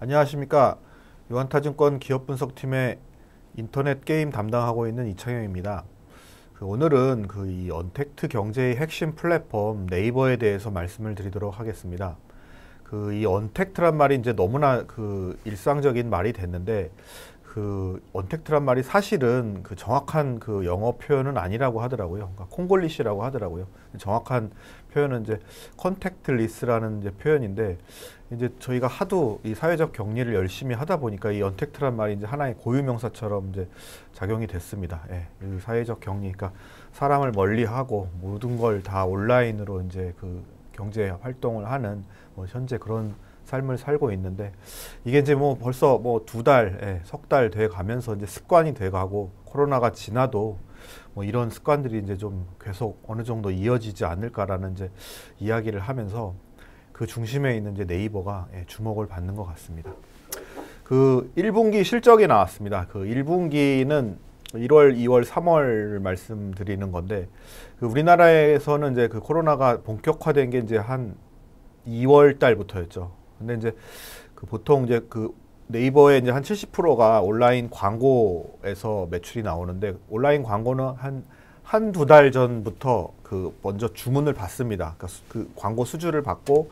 안녕하십니까. 유한타증권 기업분석팀의 인터넷 게임 담당하고 있는 이창영입니다. 오늘은 이 언택트 경제의 핵심 플랫폼 네이버에 대해서 말씀을 드리도록 하겠습니다. 이 언택트란 말이 이제 너무나 일상적인 말이 됐는데, 언택트란 말이 사실은 정확한 영어 표현은 아니라고 하더라고요. 그러니까 콩글리시라고 하더라고요. 정확한 표현은 이제 컨택트리스라는 이제 표현인데, 이제 저희가 하도 이 사회적 격리를 열심히 하다 보니까 이 언택트란 말이 이제 하나의 고유명사처럼 이제 작용이 됐습니다. 예, 이 사회적 격리, 그러니까 사람을 멀리하고 모든 걸 다 온라인으로 이제 경제 활동을 하는 현재 그런 삶을 살고 있는데, 이게 이제 벌써 두 달, 석 달 돼 가면서 이제 습관이 돼 가고, 코로나가 지나도 이런 습관들이 이제 좀 계속 어느 정도 이어지지 않을까라는 이제 이야기를 하면서 그 중심에 있는 이제 네이버가 주목을 받는 것 같습니다. 1분기 실적이 나왔습니다. 1분기는 1월, 2월, 3월 말씀드리는 건데, 우리나라에서는 이제 코로나가 본격화된 게 이제 한 2월 달부터였죠. 근데 이제 보통 이제 네이버의 이제 한 70%가 온라인 광고에서 매출이 나오는데, 온라인 광고는 한두 달 전부터 먼저 주문을 받습니다. 그러니까 광고 수주를 받고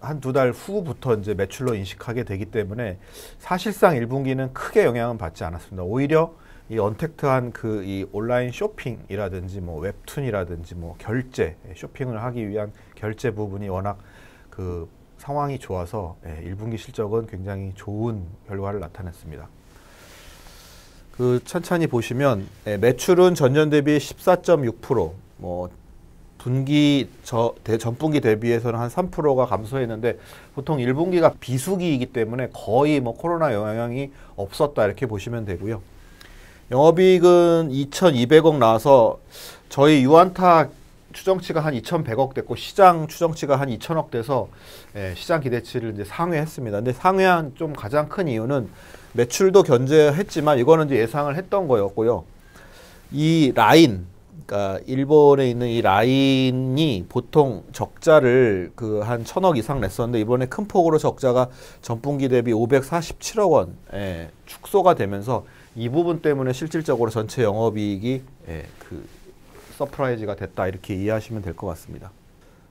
한두 달 후부터 이제 매출로 인식하게 되기 때문에 사실상 1분기는 크게 영향은 받지 않았습니다. 오히려 이 언택트한 이 온라인 쇼핑이라든지 웹툰이라든지 결제, 쇼핑을 하기 위한 결제 부분이 워낙 상황이 좋아서 1분기 실적은 굉장히 좋은 결과를 나타냈습니다. 천천히 보시면 매출은 전년 대비 14.6%, 전분기 대비해서는 한 3%가 감소했는데, 보통 1분기가 비수기이기 때문에 거의 코로나 영향이 없었다 이렇게 보시면 되고요. 영업이익은 2,200억 나와서 저희 유한타 추정치가 한 2,100억 됐고, 시장 추정치가 한 2,000억 돼서 시장 기대치를 이제 상회했습니다. 근데 상회한 좀 가장 큰 이유는 매출도 견제했지만 이거는 이제 예상을 했던 거였고요. 이 라인, 그러니까 일본에 있는 이 라인이 보통 적자를 한 1,000억 이상 냈었는데, 이번에 큰 폭으로 적자가 전분기 대비 547억 원 축소가 되면서 이 부분 때문에 실질적으로 전체 영업이익이 서프라이즈가 됐다 이렇게 이해하시면 될 것 같습니다.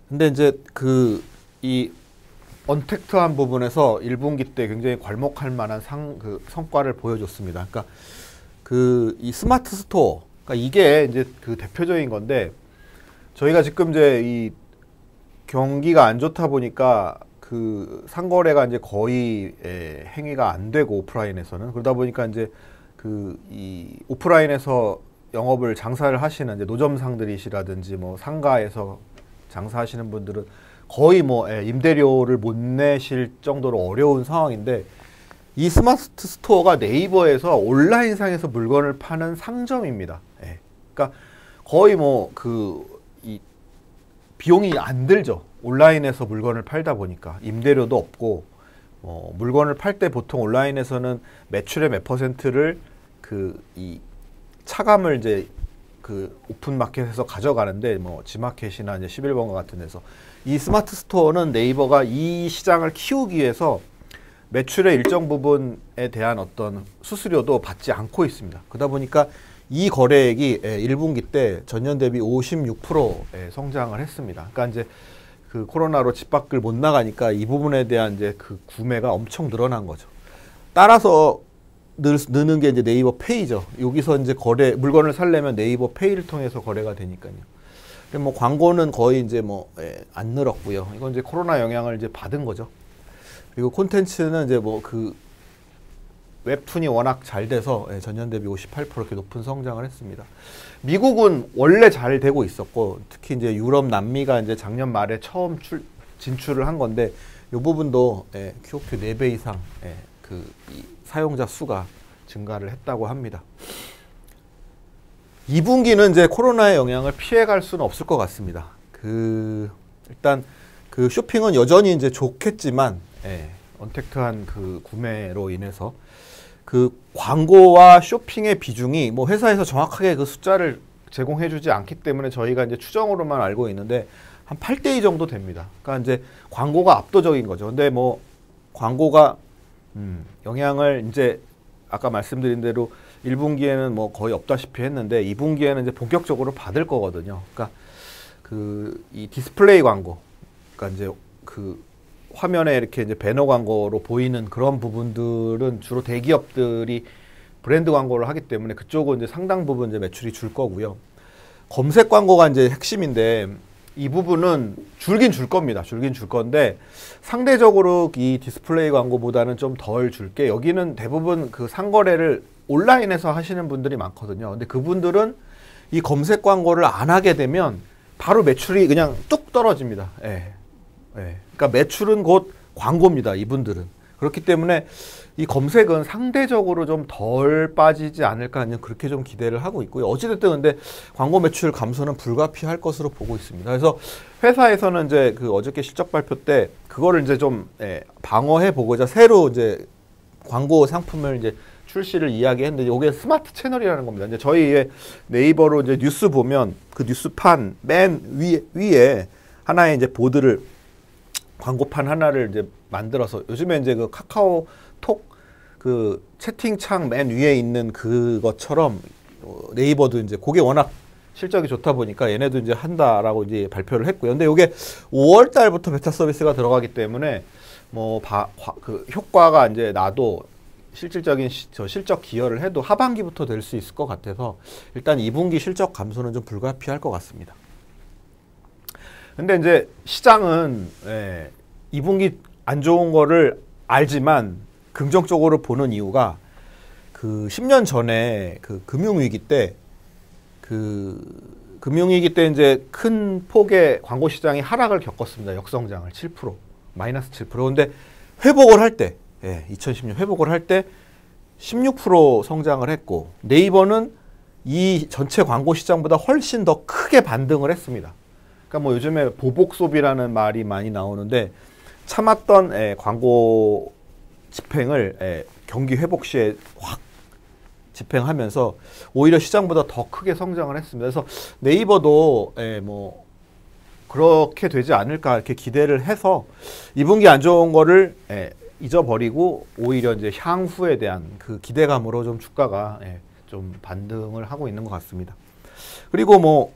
근데 이제 이 언택트한 부분에서 1분기 때 굉장히 괄목할 만한 성과를 보여줬습니다. 그러니까 이 스마트 스토어, 그러니까 이게 이제 대표적인 건데, 저희가 지금 이제 이 경기가 안 좋다 보니까 상거래가 이제 거의 행위가 안 되고, 오프라인에서는 그러다 보니까 이제 이 오프라인에서 영업을 장사를 하시는 이제 노점상들이시라든지 상가에서 장사하시는 분들은 거의 임대료를 못 내실 정도로 어려운 상황인데, 이 스마트 스토어가 네이버에서 온라인상에서 물건을 파는 상점입니다. 그러니까 거의 이 비용이 안 들죠. 온라인에서 물건을 팔다 보니까 임대료도 없고, 물건을 팔 때 보통 온라인에서는 매출의 몇 퍼센트를 이 차감을 이제 오픈마켓에서 가져가는데, 지마켓이나 이제 11번가 같은 데서, 이 스마트 스토어는 네이버가 이 시장을 키우기 위해서 매출의 일정 부분에 대한 어떤 수수료도 받지 않고 있습니다. 그러다 보니까 이 거래액이 1분기 때 전년 대비 56% 성장을 했습니다. 그러니까 이제 코로나로 집 밖을 못 나가니까 이 부분에 대한 이제 구매가 엄청 늘어난 거죠. 따라서 느는 게 이제 네이버 페이죠. 여기서 이제 물건을 살려면 네이버 페이를 통해서 거래가 되니까요. 근데 광고는 거의 이제 안 늘었고요. 이건 이제 코로나 영향을 이제 받은 거죠. 그리고 콘텐츠는 이제 웹툰이 워낙 잘 돼서 전년 대비 58% 이렇게 높은 성장을 했습니다. 미국은 원래 잘 되고 있었고, 특히 이제 유럽, 남미가 이제 작년 말에 처음 진출을 한 건데, 이 부분도 QoQ 4배 이상 이 사용자 수가 증가를 했다고 합니다. 2분기는 이제 코로나의 영향을 피해갈 수는 없을 것 같습니다. 일단 쇼핑은 여전히 이제 좋겠지만, 언택트한 구매로 인해서 광고와 쇼핑의 비중이 회사에서 정확하게 숫자를 제공해주지 않기 때문에 저희가 이제 추정으로만 알고 있는데 한 8대2 정도 됩니다. 그러니까 이제 광고가 압도적인 거죠. 근데 광고가 영향을 이제 아까 말씀드린 대로 1분기에는 뭐 거의 없다시피 했는데 2분기에는 이제 본격적으로 받을 거거든요. 그러니까 그 이 디스플레이 광고, 그러니까 이제 그 화면에 이렇게 이제 배너 광고로 보이는 그런 부분들은 주로 대기업들이 브랜드 광고를 하기 때문에 그쪽은 이제 상당 부분 이제 매출이 줄 거고요. 검색 광고가 이제 핵심인데 이 부분은 줄긴 줄 겁니다. 줄긴 줄 건데 상대적으로 이 디스플레이 광고보다는 좀 덜 줄게. 여기는 대부분 그 상거래를 온라인에서 하시는 분들이 많거든요. 근데 그분들은 이 검색 광고를 안 하게 되면 바로 매출이 그냥 뚝 떨어집니다. 예. 예. 그러니까 매출은 곧 광고입니다. 이분들은. 그렇기 때문에 이 검색은 상대적으로 좀 덜 빠지지 않을까 하는 그렇게 좀 기대를 하고 있고요. 어찌됐든 근데 광고 매출 감소는 불가피할 것으로 보고 있습니다. 그래서 회사에서는 이제 그 어저께 실적 발표 때 그거를 이제 좀 방어해 보고자 새로 이제 광고 상품을 이제 출시를 이야기했는데 이게 스마트 채널이라는 겁니다. 이제 저희 네이버로 이제 뉴스 보면 그 뉴스판 맨 위에 하나의 이제 보드를 광고판 하나를 이제 만들어서 요즘에 이제 그 카카오톡 그 채팅창 맨 위에 있는 그것처럼 네이버도 이제 그게 워낙 실적이 좋다 보니까 얘네도 이제 한다라고 이제 발표를 했고요. 근데 이게 5월 달부터 베타 서비스가 들어가기 때문에 뭐 그 효과가 이제 나도 실질적인 실적 기여를 해도 하반기부터 될 수 있을 것 같아서 일단 2분기 실적 감소는 좀 불가피할 것 같습니다. 근데 이제 시장은 2분기 안 좋은 거를 알지만 긍정적으로 보는 이유가 그 10년 전에 그 금융위기 때 이제 큰 폭의 광고 시장이 하락을 겪었습니다. 역성장을 7%, 마이너스 7%. 근데 회복을 할 때, 2010년 회복을 할 때 16% 성장을 했고 네이버는 이 전체 광고 시장보다 훨씬 더 크게 반등을 했습니다. 그러니까 뭐 요즘에 보복 소비라는 말이 많이 나오는데 참았던 광고 집행을 경기 회복 시에 확 집행하면서 오히려 시장보다 더 크게 성장을 했습니다. 그래서 네이버도 뭐 그렇게 되지 않을까 이렇게 기대를 해서 2분기 안 좋은 거를 잊어버리고 오히려 이제 향후에 대한 그 기대감으로 좀 주가가 좀 반등을 하고 있는 것 같습니다. 그리고 뭐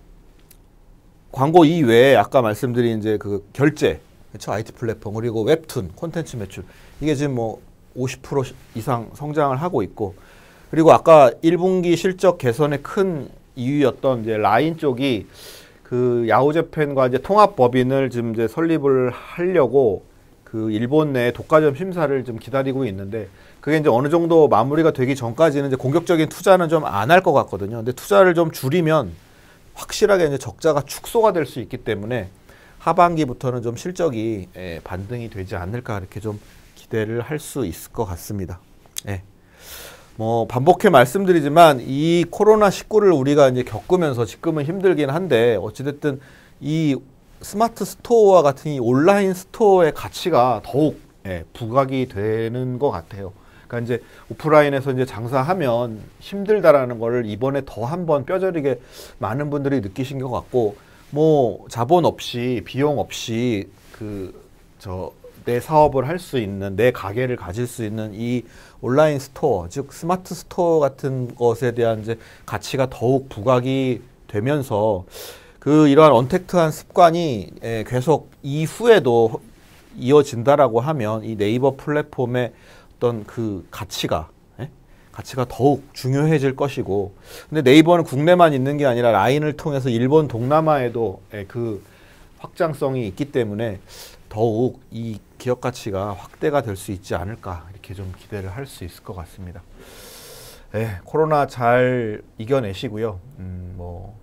광고 이외에 아까 말씀드린 이제 그 결제, 그렇죠? IT 플랫폼 그리고 웹툰 콘텐츠 매출 이게 지금 뭐 50% 이상 성장을 하고 있고 그리고 아까 1분기 실적 개선의 큰 이유였던 이제 라인 쪽이 그 야후재팬과 이제 통합법인을 지금 이제 설립을 하려고 그 일본 내 독과점 심사를 좀 기다리고 있는데 그게 이제 어느 정도 마무리가 되기 전까지는 이제 공격적인 투자는 좀 안 할 것 같거든요. 근데 투자를 좀 줄이면 확실하게 이제 적자가 축소가 될 수 있기 때문에 하반기부터는 좀 실적이 반등이 되지 않을까 이렇게 좀 기대를 할 수 있을 것 같습니다. 뭐 반복해 말씀드리지만 이 코로나19를 우리가 이제 겪으면서 지금은 힘들긴 한데 어찌됐든 이 스마트 스토어와 같은 이 온라인 스토어의 가치가 더욱 부각이 되는 것 같아요. 그러니까 이제 오프라인에서 이제 장사하면 힘들다라는 거를 이번에 더 한번 뼈저리게 많은 분들이 느끼신 것 같고 뭐 자본 없이 비용 없이 내 사업을 할 수 있는 내 가게를 가질 수 있는 이 온라인 스토어 즉 스마트 스토어 같은 것에 대한 이제 가치가 더욱 부각이 되면서 그 이러한 언택트한 습관이 계속 이후에도 이어진다라고 하면 이 네이버 플랫폼의 어떤 그 가치가 더욱 중요해질 것이고 근데 네이버는 국내만 있는 게 아니라 라인을 통해서 일본 동남아에도 그 확장성이 있기 때문에 더욱 이 기업 가치가 확대가 될 수 있지 않을까 이렇게 좀 기대를 할 수 있을 것 같습니다. 코로나 잘 이겨내시고요. 뭐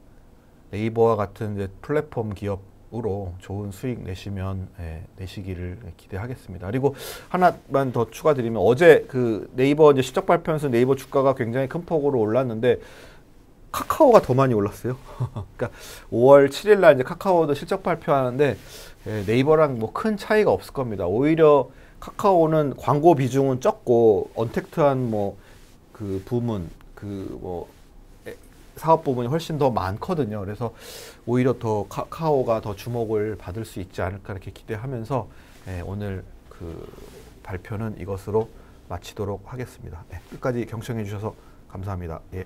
네이버와 같은 이제 플랫폼 기업으로 좋은 수익 내시면 내시기를 기대하겠습니다. 그리고 하나만 더 추가드리면 어제 그 네이버 이제 실적 발표하면서 네이버 주가가 굉장히 큰 폭으로 올랐는데 카카오가 더 많이 올랐어요. 그러니까 5월 7일 날 이제 카카오도 실적 발표하는데 네이버랑 뭐 큰 차이가 없을 겁니다. 오히려 카카오는 광고 비중은 적고 언택트한 뭐 그 부문 그 뭐 사업 부분이 훨씬 더 많거든요. 그래서 오히려 더 카카오가 더 주목을 받을 수 있지 않을까 이렇게 기대하면서 오늘 그 발표는 이것으로 마치도록 하겠습니다. 네, 끝까지 경청해 주셔서 감사합니다. 예.